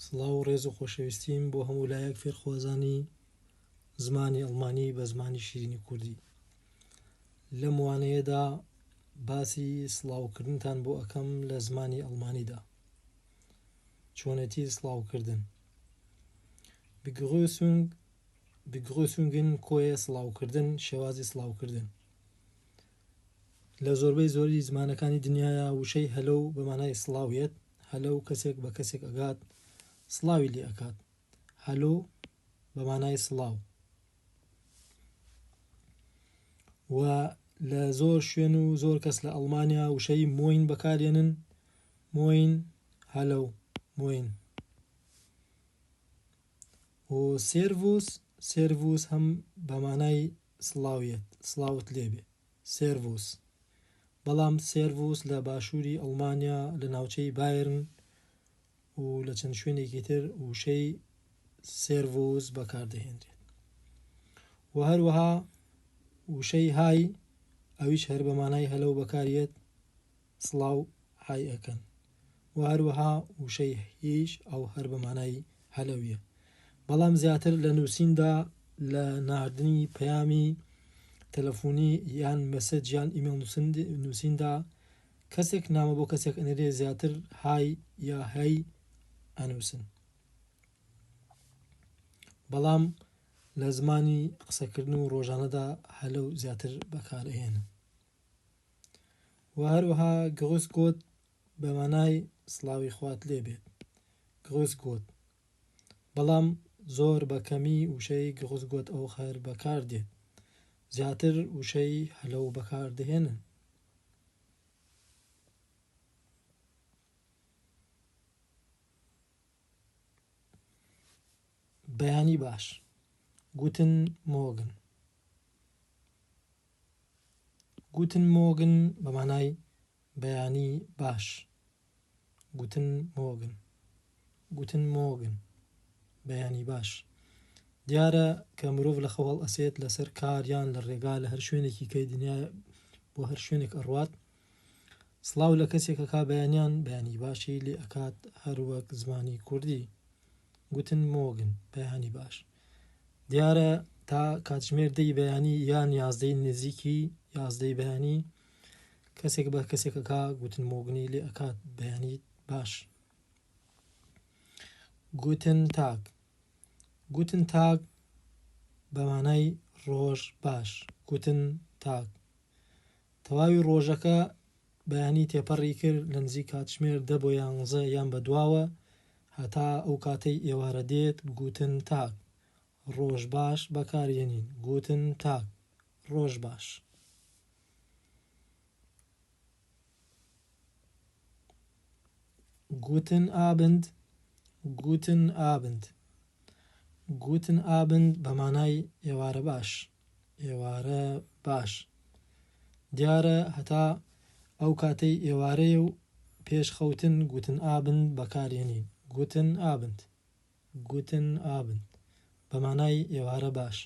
سڵاو و ڕێز و خۆشەویستیم بۆ هەموو لایەک فێرخوازانی زمانی ئەڵمانی بە زمانی شیرینی کوردی. لەم وانەیەدا باسی سڵاوکردنتان بۆ ئەەکەم لە زمانی ئەڵمانیدا. چۆنەتی سڵاوکردن. Begrüßungen کۆیە سڵاوکردن، شێوازی سڵاوکردن. لە زۆری زمانەکانی دنیاە وشەی هەلۆ بە مانای سڵاویەت. هەلۆ کەسێک بە کەسێک ئەگات سڵاوی لێ ئەکات. هەلۆ بە مانای سڵاو. و لە زۆر شوێن و زۆر کەس لە ئەڵمانیا وشەی مۆین بەکارێنن. مۆین، هەلۆ، مۆین. و سێرڤوس هەم بە مانای سڵاویەت، سڵاوت لێبێ، سێرڤوس. بەڵام سێرڤوس لە باشووری ئەڵمانیا لە ناوچەی بایرن و لە چەند شوێنێکی تر وشەی سێرڤوس بەکاردەهێنرێت. و هەروەها وشەی های، ئەویش هەر بە مانای هەلۆ بەکارێت، سڵاو های ئەکەن. و هەروەها وشەی هیچ، ئەو هەر بە مانای هەلۆیە. بەڵام زیاتر لە نووسیندا، لە ناردنی پەیامی تەلەفۆنی یان مەسەج یان ئیمەیل نووسیندا کەسێک نامە بۆ کەسێک ئەنێرێ زیاتر های یا هەی ئەنووسن. بەڵام لە زمانی قسەکردن و ڕۆژانەدا هەلۆ زیاتر بەکارهێنن. و هەروەها گڕوس گۆت بە مانای سڵاوی خوات لێبێت، گڕوس گۆت. بەڵام زۆر بەکەمی وشەی گڕوس گۆت ئەو خەر بەکاردێت، زیاتر وشەی هەلۆ بەکاردەهێنن. بەیانی باش. گوتن مۆگن. گوتن مۆگن بە مانای بەیانی باش. گوتن مۆگن، گوتن مۆگن، بەیانی باش. دیارە کە مرۆڤ لە خەوڵ ئەسێت لەسەر کار یان لە ڕێگا لە هەر شوێنێکی کەی دنیا بۆ هەر شوێنێک ئەڕوات، سڵاو لە کەسێکەکە بەیانیان بەیانی باشی لێ ئەکات، هەروەک زمانی کوردی. گوتن مۆگن، بەیانی باش. دیارە تا کاتژمێر 10 بەیانی یان 11 نزیکی 11 بەیانی کەسێک بە کەسێکەکە گوتن مۆگنی لێ ئەکات، بەیانی باش. گوتن تاگ. گوتن تاگ بە مانای ڕۆژ باش. گوتن تاگ. تەواوی ڕۆژەکە بەیانی تێپەڕی کرد لە نزیک کاتژمێر 10 بۆ 11 یان بە دواوە هەتا ئەو کاتەی ئێوارە دێت. گوتن تاگ، ڕۆژ باش بەکارهێنین. گوتن تاگ، ڕۆژ باش. گوتن ئابند. گوتن ئابند. گوتن ئابند بە مانای ئێوارە باش، ئێوارە باش. دیارە هەتا ئەو کاتەی ئێوارەیە و پێش خەوتن گوتن ئابند بەکارهێنین. گوتن ئابند، گوتن ئابند بە مانای ئێوارە باش.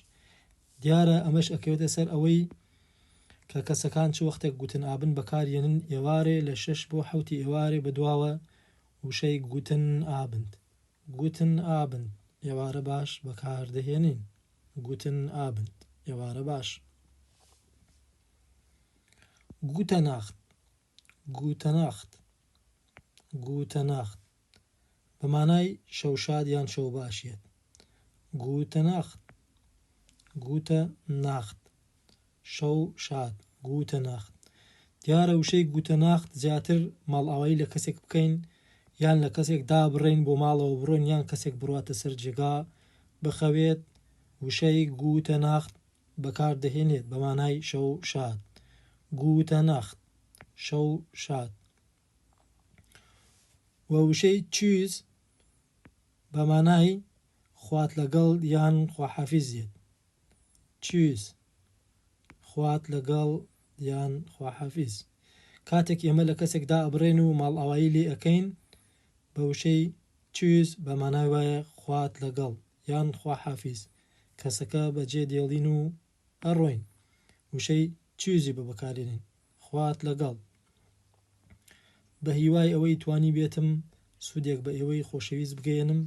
دیارە ئەمەش ئەکەوێتە سەر ئەوەی کە کەسەکان چ وەختێک گوتن ئابند بەکارهێنن ئێوارێ لە 6 بۆ 7 ئێوارێ بەدواوە وشەی گوتن ئابند، گوتن ئابند، ئێوارە باش بەکاردەهێنین. گوتن ئابند، ئێوارە باش. گوتە ناخت. گوتە ناخت. گوتە ناخت بە مانای شەو شاد یان شەو باشیت. گوتە ناخت. گوتە ناخت، شەو شاد. گوتە ناخت. دیارە وشەی گوتە ناخت زیاتر ماڵئاوایی لە کەسێک بکەین یان لە کەسێک دابڕین بۆ ماڵەوە بڕۆین یان کەسێک بڕاتە سەر جێگا بخەوێت، وشەی گوتە ناخت بەکاردەهێنێت بە مانای شەو شاد. گوتە ناخت، شەو شاد. و وشەی چیز بە مانای خوات لەگەڵ یان خواحافیزیت. چیز، خوات لەگەڵ یان خواحافیز. کاتێک ئێمە لە کەسێکدا ئەبڕێن و ماڵئاوایی لێ ئەەکەین بە وشەی چیز بە مانای وایە خوات لەگەڵ یان خواحافیز. کەسەکە بەجێ دێڵین و ئەڕۆین، وشەی چیزی بە بەکارێنین، خوات لەگەڵ. بە هیوای ئەوەی توانی بێتم سوودێک بە ئێوەی خۆشەویست بگەێنم